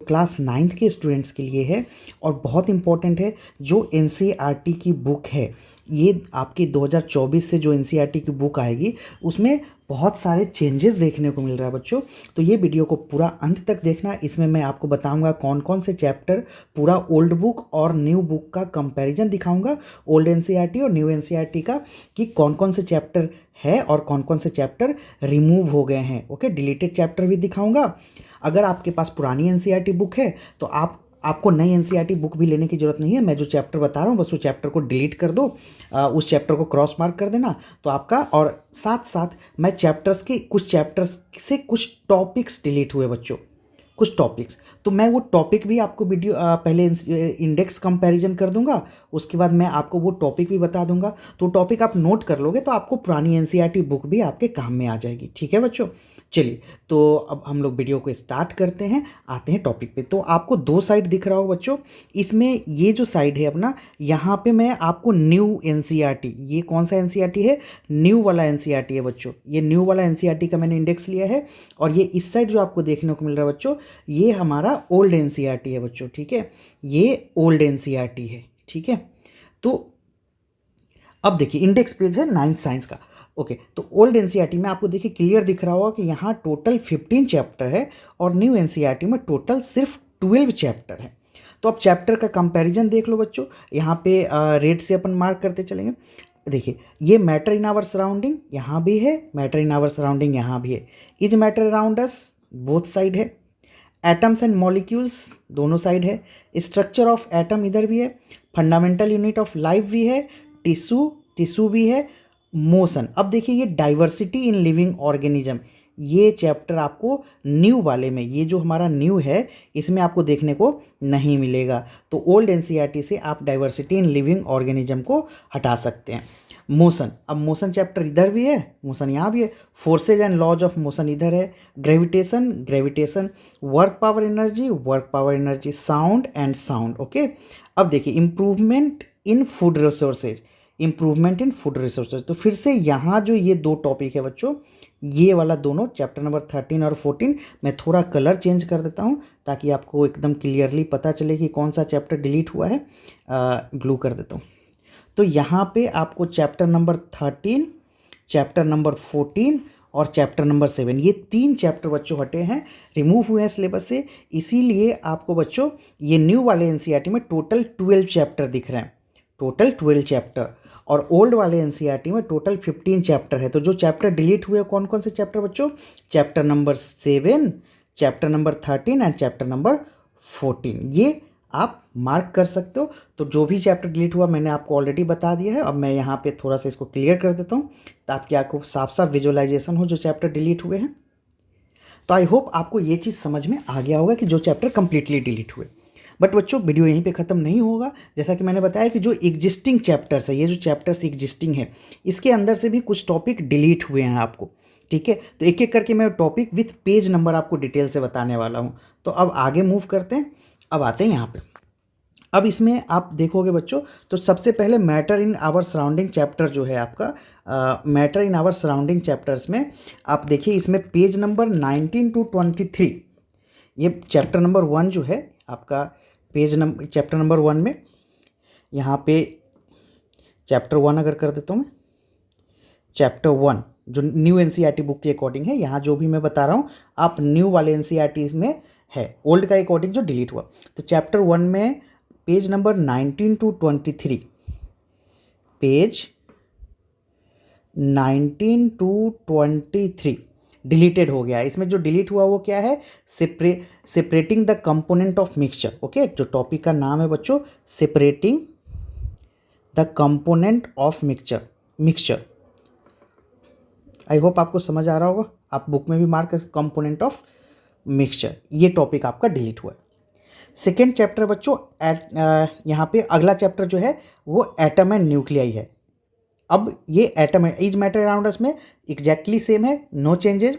Class 9th के students के लिए है और बहुत इम्पॉर्टेंट है। जो एनसीईआरटी की बुक है, ये आपकी 2024 से जो एनसीईआरटी की बुक आएगी उसमें बहुत सारे चेंजेस देखने को मिल रहा है बच्चों। तो ये वीडियो को पूरा अंत तक देखना। इसमें मैं आपको बताऊंगा कौन कौन से चैप्टर, पूरा ओल्ड बुक और न्यू बुक का कंपैरिजन दिखाऊंगा, ओल्ड एनसीईआरटी और न्यू एनसीईआरटी का, कि कौन कौन से चैप्टर है और कौन कौन से चैप्टर रिमूव हो गए हैं। ओके, डिलीटेड चैप्टर भी दिखाऊंगा। अगर आपके पास पुरानी एनसीईआरटी बुक है तो आपको नई एनसीईआरटी बुक भी लेने की ज़रूरत नहीं है। मैं जो चैप्टर बता रहा हूँ बस वो चैप्टर को डिलीट कर दो, उस चैप्टर को क्रॉस मार्क कर देना तो आपका। और साथ साथ मैं कुछ चैप्टर्स से कुछ टॉपिक्स डिलीट हुए बच्चों, कुछ टॉपिक्स, तो मैं वो टॉपिक भी आपको वीडियो पहले इंडेक्स कंपैरिजन कर दूंगा, उसके बाद मैं आपको वो टॉपिक भी बता दूंगा। तो टॉपिक आप नोट कर लोगे तो आपको पुरानी एनसीईआरटी बुक भी आपके काम में आ जाएगी। ठीक है बच्चों, चलिए तो अब हम लोग वीडियो को स्टार्ट करते हैं, आते हैं टॉपिक पे। तो आपको दो साइड दिख रहा हो बच्चों, इसमें ये जो साइड है अपना, यहाँ पे मैं आपको न्यू एनसीईआरटी, ये कौन सा एनसीईआरटी है, न्यू वाला एनसीईआरटी है बच्चों। ये न्यू वाला एनसीईआरटी का मैंने इंडेक्स लिया है। और ये इस साइड जो आपको देखने को मिल रहा है बच्चों, ये हमारा ओल्ड एनसीईआरटी है बच्चों। ठीक है, ये ओल्ड एनसीईआरटी है। ठीक है, तो अब देखिए इंडेक्स पेज है 9th साइंस का। ओके, तो ओल्ड एनसीईआरटी में आपको देखिए क्लियर दिख रहा होगा कि यहाँ टोटल 15 चैप्टर है और न्यू एनसीईआरटी में टोटल सिर्फ 12 चैप्टर है। तो अब चैप्टर का कंपैरिजन देख लो बच्चों, यहाँ पे रेड से अपन मार्क करते चलेंगे। देखिए ये मैटर इन आवर सराउंडिंग यहाँ भी है, मैटर इन आवर सराउंडिंग यहाँ भी है, is matter around us both side है, एटम्स एंड मॉलिक्यूल्स दोनों साइड है, स्ट्रक्चर ऑफ एटम इधर भी है, फंडामेंटल यूनिट ऑफ लाइफ भी है, टिश्यू भी है, मोशन। अब देखिए ये डाइवर्सिटी इन लिविंग ऑर्गेनिज्म, ये चैप्टर आपको न्यू वाले में, ये जो हमारा न्यू है इसमें आपको देखने को नहीं मिलेगा। तो ओल्ड एनसीईआरटी से आप डाइवर्सिटी इन लिविंग ऑर्गेनिज्म को हटा सकते हैं। मोशन, अब मोशन चैप्टर इधर भी है, मोशन यहाँ भी है, forces and laws of motion इधर है, gravitation, work power energy, sound and sound. Okay, अब देखिए इम्प्रूवमेंट इन फूड रिसोर्सेज, तो फिर से यहाँ जो ये दो टॉपिक है बच्चों, ये वाला दोनों चैप्टर नंबर 13 और 14, मैं थोड़ा कलर चेंज कर देता हूँ ताकि आपको एकदम क्लियरली पता चले कि कौन सा चैप्टर डिलीट हुआ है। ब्लू कर देता हूँ। तो यहाँ पे आपको चैप्टर नंबर 13, चैप्टर नंबर 14 और चैप्टर नंबर 7, ये 3 चैप्टर बच्चों हटे हैं, रिमूव हुए हैं सिलेबस से। इसीलिए आपको बच्चों ये न्यू वाले एनसीईआरटी में टोटल 12 चैप्टर दिख रहे हैं, टोटल 12 चैप्टर, और ओल्ड वाले एनसीईआरटी में टोटल 15 चैप्टर है। तो जो चैप्टर डिलीट हुए कौन कौन से चैप्टर बच्चों, chapter number 7, chapter number 13 and chapter number 14, ये आप मार्क कर सकते हो। तो जो भी चैप्टर डिलीट हुआ मैंने आपको ऑलरेडी बता दिया है। अब मैं यहाँ पे थोड़ा सा इसको क्लियर कर देता हूँ ताकि आपको साफ साफ विजुअलाइजेशन हो जो चैप्टर डिलीट हुए हैं। तो आई होप आपको ये चीज़ समझ में आ गया होगा कि जो चैप्टर कंप्लीटली डिलीट हुए। बट बच्चों वीडियो यहीं पे ख़त्म नहीं होगा। जैसा कि मैंने बताया कि जो एग्जिस्टिंग चैप्टर्स है, ये जो चैप्टर्स एग्जिस्टिंग है, इसके अंदर से भी कुछ टॉपिक डिलीट हुए हैं आपको। ठीक है, तो एक एक करके मैं टॉपिक विथ पेज नंबर आपको डिटेल से बताने वाला हूँ। तो अब आगे मूव करते हैं, अब आते हैं यहाँ पे। अब इसमें आप देखोगे बच्चों, तो सबसे पहले matter in our surrounding chapter जो है आपका, matter in our surrounding chapters में आप देखिए इसमें पेज नंबर 19 to 23, ये चैप्टर नंबर 1 जो है आपका, चैप्टर नंबर 1 में यहाँ पे चैप्टर 1 अगर कर देता हूँ मैं, चैप्टर 1 जो न्यू एनसीईआरटी बुक के अकॉर्डिंग है, यहाँ जो भी मैं बता रहा हूँ आप न्यू वाले एनसीईआरटी में है, ओल्ड का अकॉर्डिंग जो डिलीट हुआ। तो चैप्टर 1 में page number 19 to 23, page 19 to 23 deleted हो गया। इसमें जो डिलीट हुआ वो क्या है, separating the component of mixture. Okay, जो टॉपिक का नाम है बच्चों separating the component of mixture. I hope आपको समझ आ रहा होगा, आप बुक में भी मार्क कर कंपोनेंट ऑफ मिक्सचर, ये टॉपिक आपका डिलीट हुआ है। सेकेंड चैप्टर बच्चों यहाँ पे अगला चैप्टर जो है वो एटम एंड न्यूक्लियाई है। अब ये एटम है, इज मैटर अराउंड अस में एग्जैक्टली सेम है, no changes.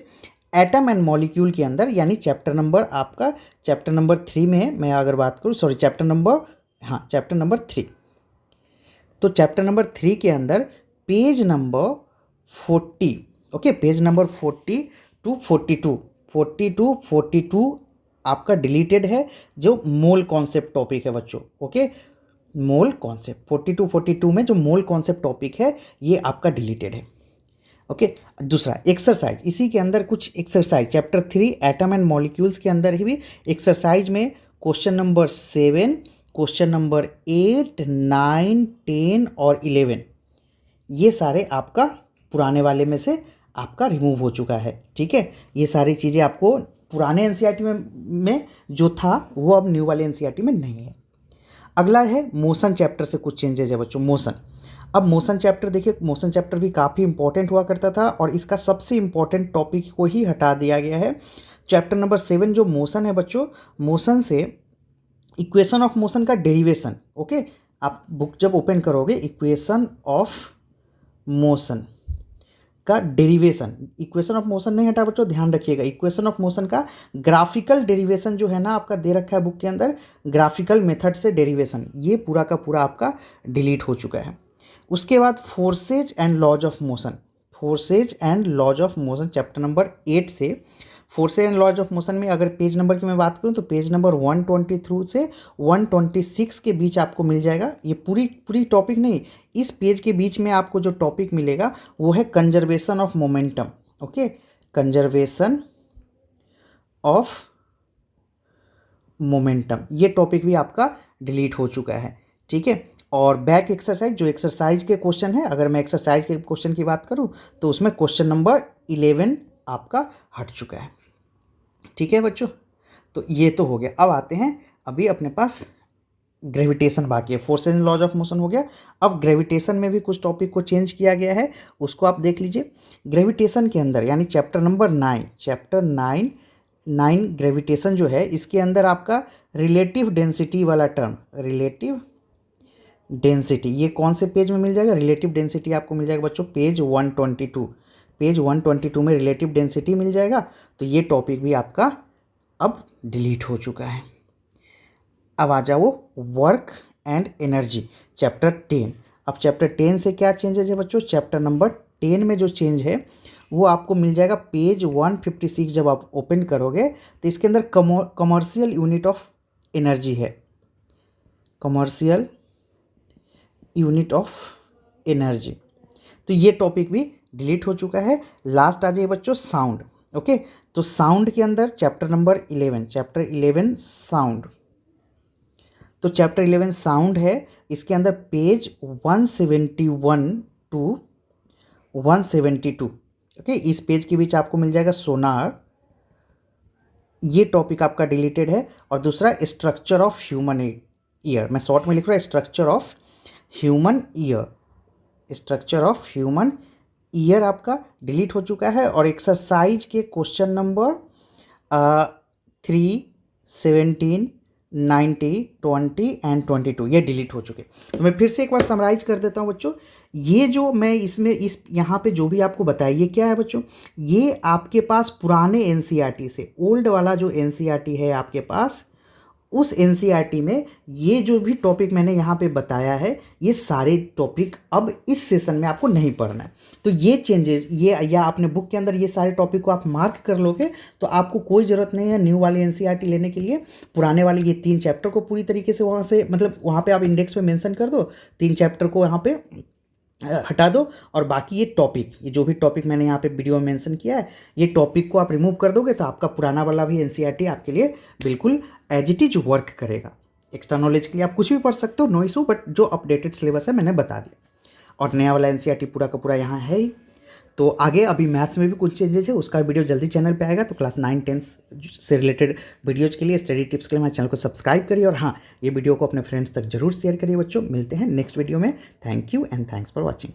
Atom and molecule के अंदर यानी चैप्टर नंबर 3 में है। मैं अगर बात करूँ, सॉरी चैप्टर नंबर 3, तो चैप्टर नंबर 3 के अंदर page number 40, okay, page number 40 to 42 आपका डिलीटेड है जो मोल कॉन्सेप्ट टॉपिक है बच्चों। ओके, मोल कॉन्सेप्ट 42 में जो मोल कॉन्सेप्ट टॉपिक है ये आपका डिलीटेड है। ओके, दूसरा एक्सरसाइज, इसी के अंदर कुछ exercise chapter 3 atom and molecules के अंदर ही भी एक्सरसाइज में क्वेश्चन नंबर 7, क्वेश्चन नंबर 8, 9, 10 और 11 ये सारे आपका पुराने वाले में से आपका रिमूव हो चुका है। ठीक है, ये सारी चीज़ें आपको पुराने एनसीईआरटी में जो था वो अब न्यू वाले एनसीईआरटी में नहीं है। अगला है मोशन चैप्टर से कुछ चेंजेज है बच्चों। मोशन, अब मोशन चैप्टर देखिए, मोशन चैप्टर भी काफ़ी इंपॉर्टेंट हुआ करता था और इसका सबसे इंपॉर्टेंट टॉपिक को ही हटा दिया गया है। चैप्टर नंबर 7 जो मोशन है बच्चों, मोशन से इक्वेशन ऑफ मोशन का डेरिवेशन। ओके, आप बुक जब ओपन करोगे इक्वेशन ऑफ मोशन का डेरिवेशन, इक्वेशन ऑफ मोशन नहीं हटा बच्चों, ध्यान रखिएगा। इक्वेशन ऑफ मोशन का ग्राफिकल डेरिवेशन जो है ना आपका दे रखा है बुक के अंदर, ग्राफिकल मेथड से डेरिवेशन, ये पूरा का पूरा आपका डिलीट हो चुका है। उसके बाद forces and laws of motion, forces and laws of motion chapter number 8 से, forces and laws of motion में अगर पेज नंबर की मैं बात करूं तो पेज नंबर 123 से 126 के बीच आपको मिल जाएगा। ये पूरी टॉपिक नहीं, इस पेज के बीच में आपको जो टॉपिक मिलेगा वो है conservation of momentum. Okay, conservation of momentum, ये टॉपिक भी आपका डिलीट हो चुका है। ठीक है, और बैक एक्सरसाइज, जो एक्सरसाइज के क्वेश्चन है, अगर मैं एक्सरसाइज के क्वेश्चन की बात करूं तो उसमें क्वेश्चन नंबर 11 आपका हट चुका है। ठीक है बच्चों, तो ये तो हो गया। अब आते हैं, अभी अपने पास ग्रेविटेशन बाकी है। Force and laws of motion हो गया, अब ग्रेविटेशन में भी कुछ टॉपिक को चेंज किया गया है, उसको आप देख लीजिए। ग्रेविटेशन के अंदर यानी चैप्टर नंबर 9, चैप्टर 9 ग्रेविटेशन जो है, इसके अंदर आपका रिलेटिव डेंसिटी वाला टर्म, रिलेटिव डेंसिटी, ये कौन से पेज में मिल जाएगा? रिलेटिव डेंसिटी आपको मिल जाएगा बच्चों पेज 122, पेज 122 में रिलेटिव डेंसिटी मिल जाएगा। तो ये टॉपिक भी आपका अब डिलीट हो चुका है। अब आ जाओ वर्क एंड एनर्जी चैप्टर 10। अब चैप्टर 10 से क्या चेंजेज है बच्चों? चैप्टर नंबर 10 में जो चेंज है वो आपको मिल जाएगा पेज 156। जब आप ओपन करोगे तो इसके अंदर कमर्शियल यूनिट ऑफ एनर्जी है, कमर्शियल यूनिट ऑफ एनर्जी, तो ये टॉपिक भी डिलीट हो चुका है। लास्ट आ जाइए बच्चों साउंड। ओके, तो साउंड के अंदर चैप्टर नंबर 11, चैप्टर 11 साउंड, तो चैप्टर 11 साउंड है, इसके अंदर पेज 171 टू 172। ओके, इस पेज के बीच आपको मिल जाएगा सोनार, ये टॉपिक आपका डिलीटेड है। और दूसरा स्ट्रक्चर ऑफ ह्यूमन ईयर, मैं शॉर्ट में लिख रहा हूँ structure of human ear, structure of human ear आपका डिलीट हो चुका है। और एक्सरसाइज के क्वेश्चन नंबर 3, 17, 90, 20 एंड 22 ये डिलीट हो चुके। तो मैं फिर से एक बार समराइज कर देता हूँ बच्चों, ये जो मैं इसमें इस यहाँ पे जो भी आपको बताया ये क्या है बच्चों? ये आपके पास पुराने एनसीईआरटी से, ओल्ड वाला जो एनसीईआरटी है आपके पास, उस एनसीईआरटी में ये जो भी टॉपिक मैंने यहाँ पे बताया है ये सारे टॉपिक अब इस सेशन में आपको नहीं पढ़ना है। तो ये चेंजेस, ये या अपने बुक के अंदर ये सारे टॉपिक को आप मार्क कर लोगे तो आपको कोई ज़रूरत नहीं है न्यू वाले एनसीईआरटी लेने के लिए। पुराने वाले ये 3 चैप्टर को पूरी तरीके से वहाँ से, मतलब वहाँ पे आप इंडेक्स में मेंशन कर दो, 3 चैप्टर को यहाँ पे हटा दो, और बाकी ये टॉपिक, ये जो भी टॉपिक मैंने यहाँ पे वीडियो में मेंशन किया है, ये टॉपिक को आप रिमूव कर दोगे तो आपका पुराना वाला भी एनसीईआरटी आपके लिए बिल्कुल एज इट इज वर्क करेगा। एक्स्ट्रा नॉलेज के लिए आप कुछ भी पढ़ सकते हो, नो इशू, बट जो अपडेटेड सिलेबस है मैंने बता दिया। और नया वाला एनसीईआरटी पूरा का पूरा यहाँ है ही। तो आगे अभी मैथ्स में भी कुछ चेंजेस है, उसका वीडियो जल्दी चैनल पे आएगा। तो क्लास 9, 10 से रिलेटेड वीडियोज के लिए, स्टडी टिप्स के लिए हमारे चैनल को सब्सक्राइब करिए। और हाँ, ये वीडियो को अपने फ्रेंड्स तक जरूर शेयर करिए बच्चों। मिलते हैं नेक्स्ट वीडियो में। Thank you and thanks for watching.